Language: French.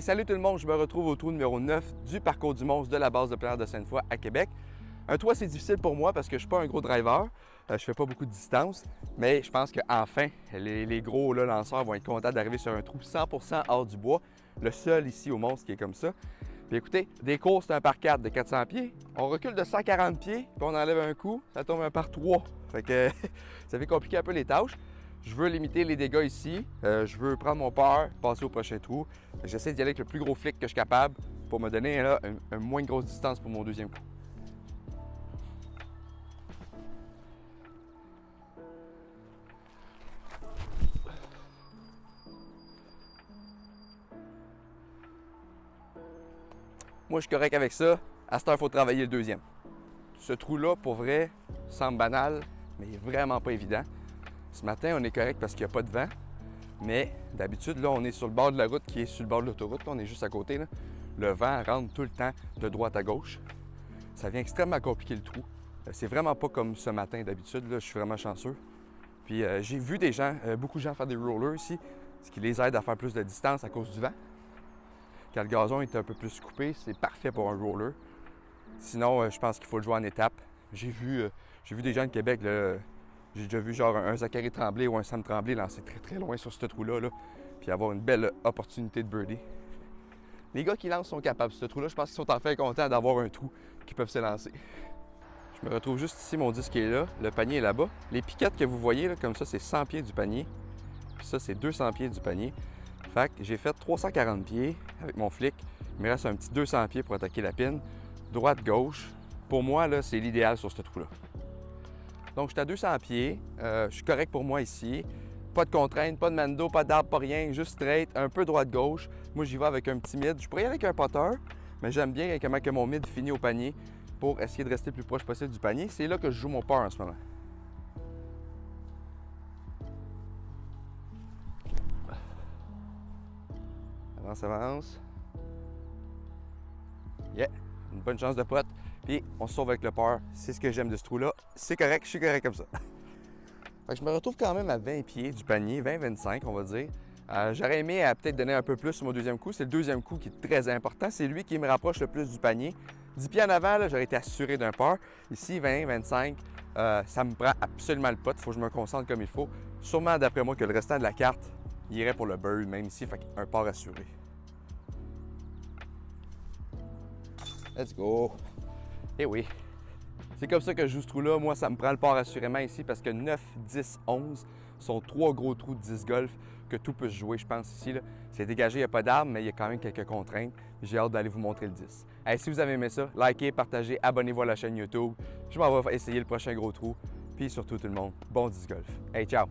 Salut tout le monde, je me retrouve au trou numéro 9 du parcours du monstre de la base de plein air de Sainte-Foy à Québec. Un trou assez difficile pour moi parce que je ne suis pas un gros driver, je fais pas beaucoup de distance, mais je pense qu'enfin, les gros lanceurs vont être contents d'arriver sur un trou 100% hors du bois, le seul ici au monstre qui est comme ça. Puis écoutez, des courses, c'est un par 4 de 400 pieds, on recule de 140 pieds, puis on enlève un coup, ça tombe un par 3. Fait que ça fait compliquer un peu les tâches. Je veux limiter les dégâts ici, je veux prendre mon peur, passer au prochain trou. J'essaie d'y aller avec le plus gros flic que je suis capable pour me donner là, une moins grosse distance pour mon deuxième coup. Moi, je suis correct avec ça. À cette heure, il faut travailler le deuxième. Ce trou-là, pour vrai, semble banal, mais il n'est vraiment pas évident. Ce matin, on est correct parce qu'il n'y a pas de vent. Mais d'habitude, là, on est sur le bord de la route qui est sur le bord de l'autoroute. On est juste à côté. Là. Le vent rentre tout le temps de droite à gauche. Ça vient extrêmement compliquer le trou. C'est vraiment pas comme ce matin d'habitude. Je suis vraiment chanceux. Puis j'ai vu des gens, beaucoup de gens faire des rollers ici, ce qui les aide à faire plus de distance à cause du vent. Quand le gazon est un peu plus coupé, c'est parfait pour un roller. Sinon, je pense qu'il faut le jouer en étapes. J'ai vu des gens de Québec, j'ai déjà vu genre un Zachary Tremblay ou un Sam Tremblay lancer très loin sur ce trou-là, puis avoir une belle opportunité de birdie. Les gars qui lancent sont capables de ce trou-là. Je pense qu'ils sont enfin contents d'avoir un trou qu'ils peuvent se lancer. Je me retrouve juste ici, mon disque est là, le panier est là-bas. Les piquettes que vous voyez, là, comme ça, c'est 100 pieds du panier. Puis ça, c'est 200 pieds du panier. Fait que j'ai fait 340 pieds avec mon flic. Il me reste un petit 200 pieds pour attaquer la pine. Droite-gauche. Pour moi, là, c'est l'idéal sur ce trou-là. Donc, je suis à 200 pieds. Je suis correct pour moi ici. Pas de contrainte, pas de mando, pas d'arbre, pas rien. Juste straight, un peu droite-gauche. Moi, j'y vais avec un petit mid. Je pourrais y aller avec un putter, mais j'aime bien comment que mon mid finit au panier pour essayer de rester le plus proche possible du panier. C'est là que je joue mon putter en ce moment. Avance, avance. Yeah! Une bonne chance de pote. Puis on se sauve avec le putter. C'est ce que j'aime de ce trou-là. C'est correct, je suis correct comme ça. Fait que je me retrouve quand même à 20 pieds du panier, 20-25 on va dire. J'aurais aimé peut-être donner un peu plus sur mon deuxième coup. C'est le deuxième coup qui est très important. C'est lui qui me rapproche le plus du panier. 10 pieds en avant, j'aurais été assuré d'un putter. Ici, 20-25, ça me prend absolument le putt. Il faut que je me concentre comme il faut. Sûrement d'après moi que le restant de la carte il irait pour le bird, même ici. Fait qu'un putt assuré. Let's go! Eh oui! C'est comme ça que je joue ce trou-là. Moi, ça me prend le port assurément ici parce que 9, 10, 11 sont 3 gros trous de 10 golf que tout peut se jouer, je pense, ici. C'est dégagé, il n'y a pas d'arbre, mais il y a quand même quelques contraintes. J'ai hâte d'aller vous montrer le 10. Hey, si vous avez aimé ça, likez, partagez, abonnez-vous à la chaîne YouTube. Je m'en vais essayer le prochain gros trou. Puis surtout, tout le monde, bon 10 golf. Hey, ciao!